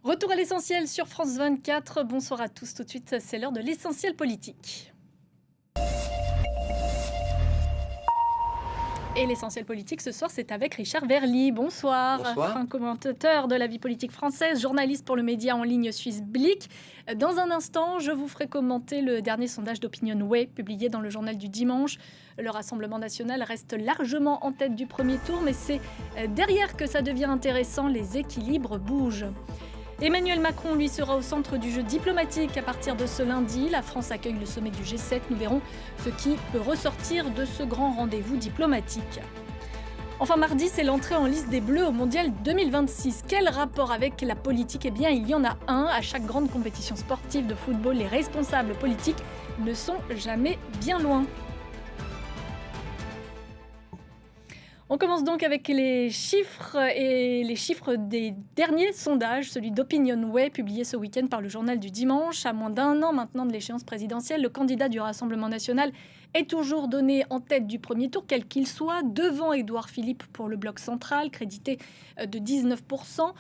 Retour à l'essentiel sur France 24. Bonsoir à tous. Tout de suite, c'est l'heure de l'essentiel politique. Et l'essentiel politique ce soir, c'est avec Richard Verly. Bonsoir. Bonsoir. Fin commentateur de la vie politique française, journaliste pour le média en ligne suisse Blick. Dans un instant, je vous ferai commenter le dernier sondage d'Opinionway publié dans le journal du dimanche. Le Rassemblement national reste largement en tête du premier tour, mais c'est derrière que ça devient intéressant. Les équilibres bougent. Emmanuel Macron, lui, sera au centre du jeu diplomatique à partir de ce lundi. La France accueille le sommet du G7. Nous verrons ce qui peut ressortir de ce grand rendez-vous diplomatique. Enfin, mardi, c'est l'entrée en liste des Bleus au Mondial 2026. Quel rapport avec la politique ? Eh bien, il y en a un. À chaque grande compétition sportive de football, les responsables politiques ne sont jamais bien loin. On commence donc avec les chiffres des derniers sondages, celui d'Opinionway publié ce week-end par le journal du dimanche. À moins d'un an maintenant de l'échéance présidentielle, le candidat du Rassemblement national est toujours donné en tête du premier tour, quel qu'il soit, devant Édouard Philippe pour le bloc central, crédité de 19%.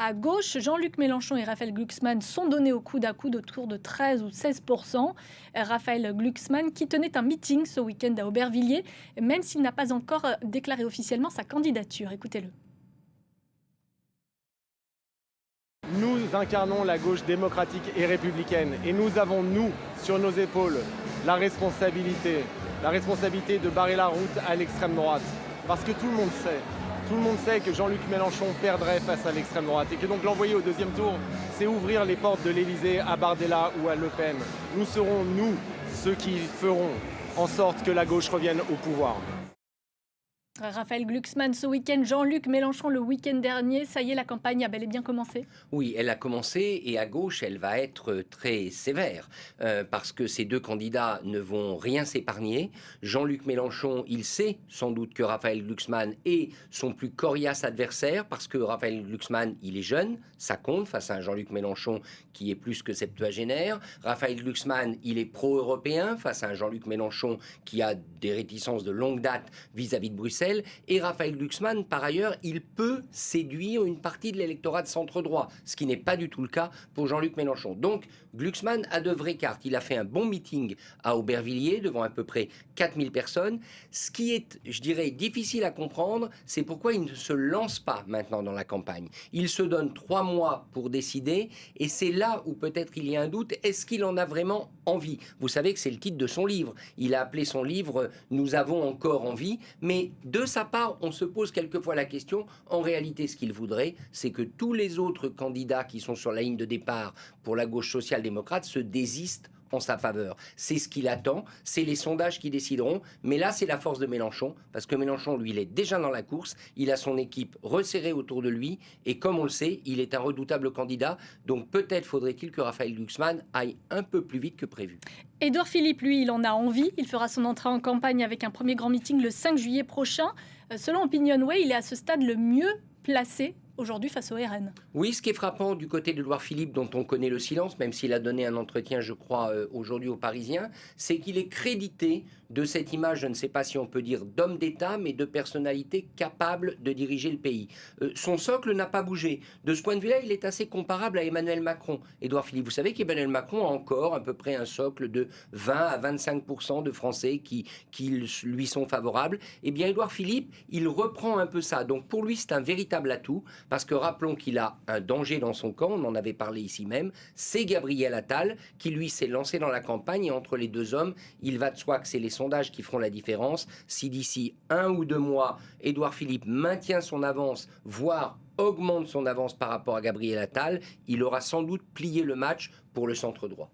À gauche, Jean-Luc Mélenchon et Raphaël Glucksmann sont donnés au coude à coude autour de 13 ou 16%. Raphaël Glucksmann qui tenait un meeting ce week-end à Aubervilliers, même s'il n'a pas encore déclaré officiellement sa candidature. Écoutez-le. Nous incarnons la gauche démocratique et républicaine et nous avons, nous, sur nos épaules, la responsabilité de barrer la route à l'extrême droite. Parce que tout le monde sait que Jean-Luc Mélenchon perdrait face à l'extrême droite et que donc l'envoyer au deuxième tour, c'est ouvrir les portes de l'Élysée à Bardella ou à Le Pen. Nous serons, nous, ceux qui feront en sorte que la gauche revienne au pouvoir. Raphaël Glucksmann ce week-end, Jean-Luc Mélenchon le week-end dernier. Ça y est, la campagne a bel et bien commencé. Oui, elle a commencé et à gauche, elle va être très sévère parce que ces deux candidats ne vont rien s'épargner. Jean-Luc Mélenchon, il sait sans doute que Raphaël Glucksmann est son plus coriace adversaire parce que Raphaël Glucksmann, il est jeune, ça compte face à un Jean-Luc Mélenchon qui est plus que septuagénaire. Raphaël Glucksmann, il est pro-européen face à un Jean-Luc Mélenchon qui a des réticences de longue date vis-à-vis de Bruxelles. Et Raphaël Glucksmann, par ailleurs, il peut séduire une partie de l'électorat de centre-droit, ce qui n'est pas du tout le cas pour Jean-Luc Mélenchon. Donc, Glucksmann a de vraies cartes. Il a fait un bon meeting à Aubervilliers, devant à peu près 4000 personnes. Ce qui est, je dirais, difficile à comprendre, c'est pourquoi il ne se lance pas maintenant dans la campagne. Il se donne 3 mois pour décider, et c'est là où peut-être il y a un doute. Est-ce qu'il en a vraiment envie ? Vous savez que c'est le titre de son livre. Il a appelé son livre « Nous avons encore envie », mais de sa part, on se pose quelquefois la question, en réalité, ce qu'il voudrait, c'est que tous les autres candidats qui sont sur la ligne de départ pour la gauche social-démocrate se désistent en sa faveur. C'est ce qu'il attend, c'est les sondages qui décideront, mais là, c'est la force de Mélenchon, parce que Mélenchon, lui, il est déjà dans la course, il a son équipe resserrée autour de lui, et comme on le sait, il est un redoutable candidat, donc peut-être faudrait-il que Raphaël Glucksmann aille un peu plus vite que prévu. Édouard Philippe, lui, il en a envie. Il fera son entrée en campagne avec un premier grand meeting le 5 juillet prochain. Selon Opinionway, il est à ce stade le mieux placé aujourd'hui face au RN. Oui, ce qui est frappant du côté d'Édouard Philippe, dont on connaît le silence, même s'il a donné un entretien, je crois, aujourd'hui aux Parisiens, c'est qu'il est crédité de cette image, je ne sais pas si on peut dire d'homme d'État, mais de personnalité capable de diriger le pays. Son socle n'a pas bougé. De ce point de vue-là, il est assez comparable à Emmanuel Macron. Édouard Philippe, vous savez qu'Emmanuel Macron a encore à peu près un socle de 20 à 25% de Français qui lui sont favorables. Eh bien, Édouard Philippe, il reprend un peu ça. Donc pour lui, c'est un véritable atout, parce que rappelons qu'il a un danger dans son camp, on en avait parlé ici même, c'est Gabriel Attal, qui lui s'est lancé dans la campagne, et entre les deux hommes, il va de soi que c'est les sondages qui feront la différence. Si d'ici 1 ou 2 mois, Édouard Philippe maintient son avance, voire augmente son avance par rapport à Gabriel Attal, il aura sans doute plié le match pour le centre droit.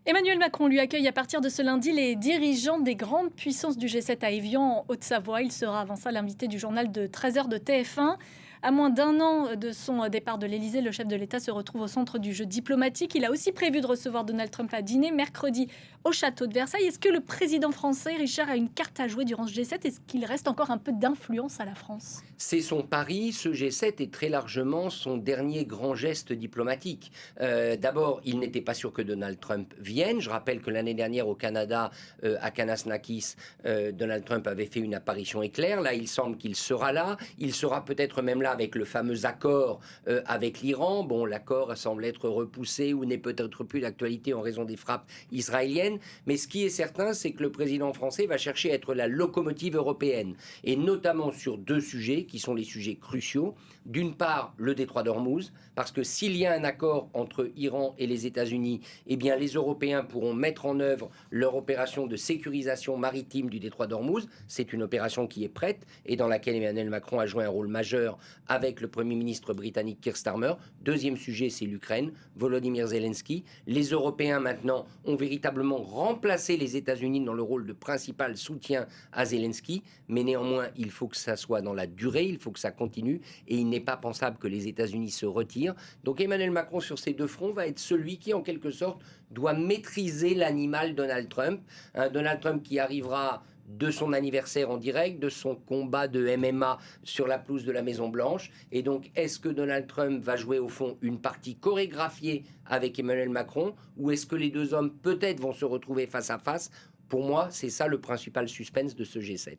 Emmanuel Macron lui accueille à partir de ce lundi les dirigeants des grandes puissances du G7 à Évian, en Haute-Savoie. Il sera avant ça l'invité du journal de 13h de TF1. À moins d'un an de son départ de l'Élysée, le chef de l'État se retrouve au centre du jeu diplomatique. Il a aussi prévu de recevoir Donald Trump à dîner mercredi au château de Versailles. Est-ce que le président français, Richard, a une carte à jouer durant ce G7 ? Est-ce qu'il reste encore un peu d'influence à la France ? C'est son pari. Ce G7 est très largement son dernier grand geste diplomatique. D'abord, il n'était pas sûr que Donald Trump vienne. Je rappelle que l'année dernière au Canada, à Kanasnakis, Donald Trump avait fait une apparition éclair. Là, il semble qu'il sera là. Il sera peut-être même là là avec le fameux accord avec l'Iran. Bon, l'accord semble être repoussé ou n'est peut-être plus d'actualité en raison des frappes israéliennes. Mais ce qui est certain, c'est que le président français va chercher à être la locomotive européenne. Et notamment sur 2 sujets qui sont les sujets cruciaux. D'une part, le détroit d'Ormuz, parce que s'il y a un accord entre Iran et les États-Unis, eh bien les Européens pourront mettre en œuvre leur opération de sécurisation maritime du détroit d'Ormuz. C'est une opération qui est prête et dans laquelle Emmanuel Macron a joué un rôle majeur avec le Premier ministre britannique Keir Starmer. Deuxième sujet, c'est l'Ukraine, Volodymyr Zelensky. Les Européens maintenant ont véritablement remplacé les États-Unis dans le rôle de principal soutien à Zelensky, mais néanmoins, il faut que ça soit dans la durée, il faut que ça continue et il n'est pas pensable que les États-Unis se retirent. Donc Emmanuel Macron, sur ces 2 fronts, va être celui qui, en quelque sorte, doit maîtriser l'animal Donald Trump. Un Donald Trump qui arrivera de son anniversaire en direct, de son combat de MMA sur la pelouse de la Maison-Blanche. Et donc, est-ce que Donald Trump va jouer, au fond, une partie chorégraphiée avec Emmanuel Macron, ou est-ce que les 2 hommes, peut-être, vont se retrouver face à face? Pour moi, c'est ça le principal suspense de ce G7.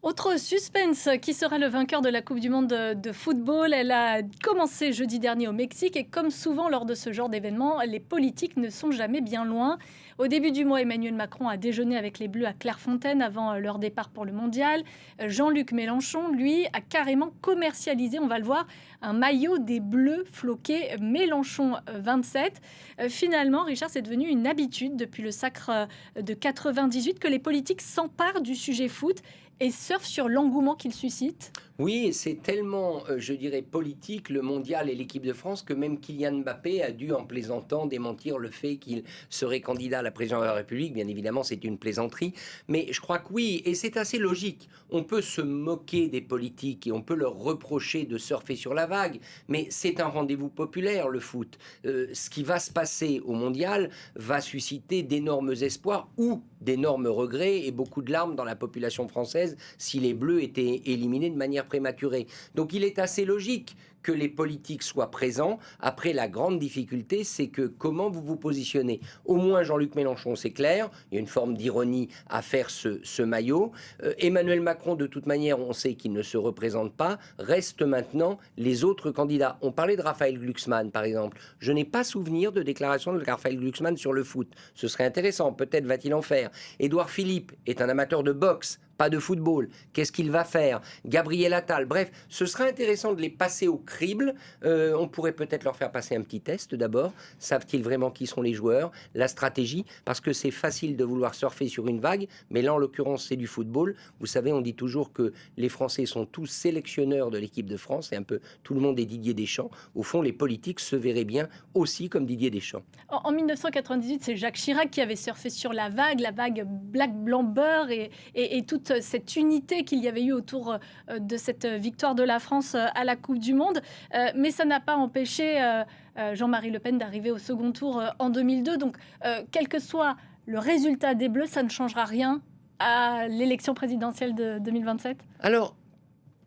Autre suspense, qui sera le vainqueur de la Coupe du Monde de football? Elle a commencé jeudi dernier au Mexique et comme souvent lors de ce genre d'événement, les politiques ne sont jamais bien loin. Au début du mois, Emmanuel Macron a déjeuné avec les Bleus à Clairefontaine avant leur départ pour le Mondial. Jean-Luc Mélenchon, lui, a carrément commercialisé, on va le voir, un maillot des Bleus floqué Mélenchon 27. Finalement, Richard, c'est devenu une habitude depuis le sacre de 98 que les politiques s'emparent du sujet foot et surfent sur l'engouement qu'il suscite. Oui, c'est tellement, je dirais, politique, le mondial et l'équipe de France, que même Kylian Mbappé a dû, en plaisantant, démentir le fait qu'il serait candidat à la présidence de la République. Bien évidemment, c'est une plaisanterie. Mais je crois que oui, et c'est assez logique. On peut se moquer des politiques et on peut leur reprocher de surfer sur la vague. Mais c'est un rendez-vous populaire, le foot. Ce qui va se passer au mondial va susciter d'énormes espoirs ou d'énormes regrets et beaucoup de larmes dans la population française si les Bleus étaient éliminés de manière prématurée. Donc il est assez logique que les politiques soient présents. Après, la grande difficulté, c'est que comment vous vous positionnez. Au moins, Jean-Luc Mélenchon, c'est clair. Il y a une forme d'ironie à faire ce maillot. Emmanuel Macron, de toute manière, on sait qu'il ne se représente pas. Reste maintenant les autres candidats. On parlait de Raphaël Glucksmann, par exemple. Je n'ai pas souvenir de déclaration de Raphaël Glucksmann sur le foot. Ce serait intéressant. Peut-être va-t-il en faire. Édouard Philippe est un amateur de boxe, pas de football. Qu'est-ce qu'il va faire? Gabriel Attal. Bref, ce serait intéressant de les passer au crible. On pourrait peut-être leur faire passer un petit test d'abord. Savent-ils vraiment qui sont les joueurs? La stratégie? Parce que c'est facile de vouloir surfer sur une vague, mais là, en l'occurrence, c'est du football. Vous savez, on dit toujours que les Français sont tous sélectionneurs de l'équipe de France. Et un peu tout le monde est Didier Deschamps. Au fond, les politiques se verraient bien aussi comme Didier Deschamps. En 1998, c'est Jacques Chirac qui avait surfé sur la vague black, blanc, beurre et toute cette unité qu'il y avait eu autour de cette victoire de la France à la Coupe du Monde. Mais ça n'a pas empêché Jean-Marie Le Pen d'arriver au second tour en 2002. Donc, quel que soit le résultat des Bleus, ça ne changera rien à l'élection présidentielle de 2027 ? Alors,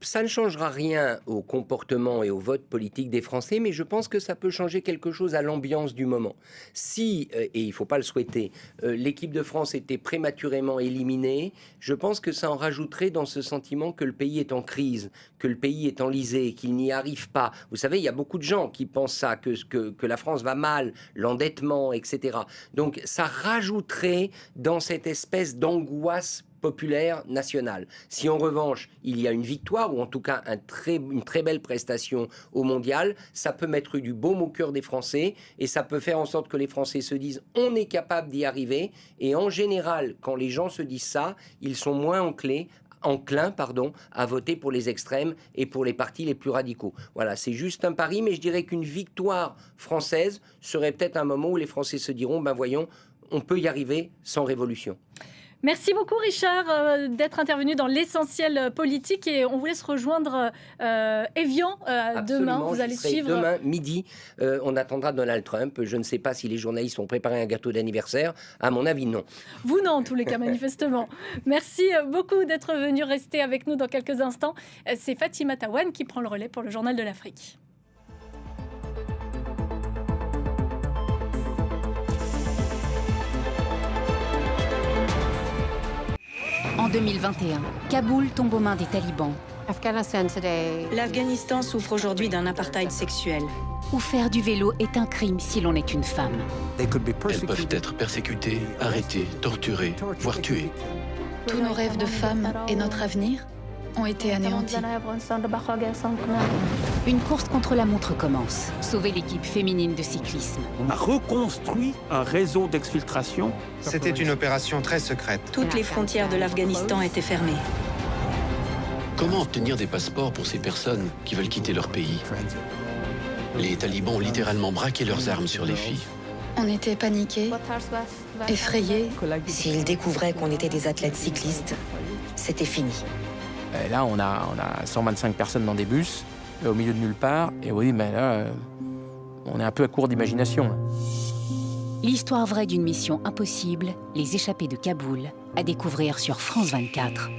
ça ne changera rien au comportement et au vote politique des Français, mais je pense que ça peut changer quelque chose à l'ambiance du moment. Si, et il ne faut pas le souhaiter, l'équipe de France était prématurément éliminée, je pense que ça en rajouterait dans ce sentiment que le pays est en crise, que le pays est enlisé, qu'il n'y arrive pas. Vous savez, il y a beaucoup de gens qui pensent ça, que la France va mal, l'endettement, etc. Donc ça rajouterait dans cette espèce d'angoisse populaire nationale. Si en revanche, il y a une victoire, ou en tout cas une très belle prestation au mondial, ça peut mettre du baume au cœur des Français, et ça peut faire en sorte que les Français se disent « on est capable d'y arriver », et en général, quand les gens se disent ça, ils sont moins enclins à voter pour les extrêmes et pour les partis les plus radicaux. Voilà, c'est juste un pari, mais je dirais qu'une victoire française serait peut-être un moment où les Français se diront « ben voyons, on peut y arriver sans révolution ». Merci beaucoup Richard d'être intervenu dans l'essentiel politique et on vous laisse rejoindre Evian demain. Vous allez suivre demain midi. On attendra Donald Trump. Je ne sais pas si les journalistes vont préparer un gâteau d'anniversaire. À mon avis, non. Vous non, en tous les cas, manifestement. Merci beaucoup d'être venu rester avec nous dans quelques instants. C'est Fatima Tawane qui prend le relais pour le Journal de l'Afrique. En 2021, Kaboul tombe aux mains des talibans. L'Afghanistan souffre aujourd'hui d'un apartheid sexuel. Où faire du vélo est un crime si l'on est une femme. Elles peuvent être persécutées, arrêtées, torturées, voire tuées. Tous nos rêves de femmes et notre avenir ont été anéantis. Une course contre la montre commence. Sauver l'équipe féminine de cyclisme. On a reconstruit un réseau d'exfiltration. C'était une opération très secrète. Toutes les frontières de l'Afghanistan étaient fermées. Comment obtenir des passeports pour ces personnes qui veulent quitter leur pays? Les talibans ont littéralement braqué leurs armes sur les filles. On était paniqués, effrayés. S'ils découvraient qu'on était des athlètes cyclistes, c'était fini. Et là, on a 125 personnes dans des bus, au milieu de nulle part. Et oui, mais là, on est un peu à court d'imagination. L'histoire vraie d'une mission impossible, les échappés de Kaboul, à découvrir sur France 24.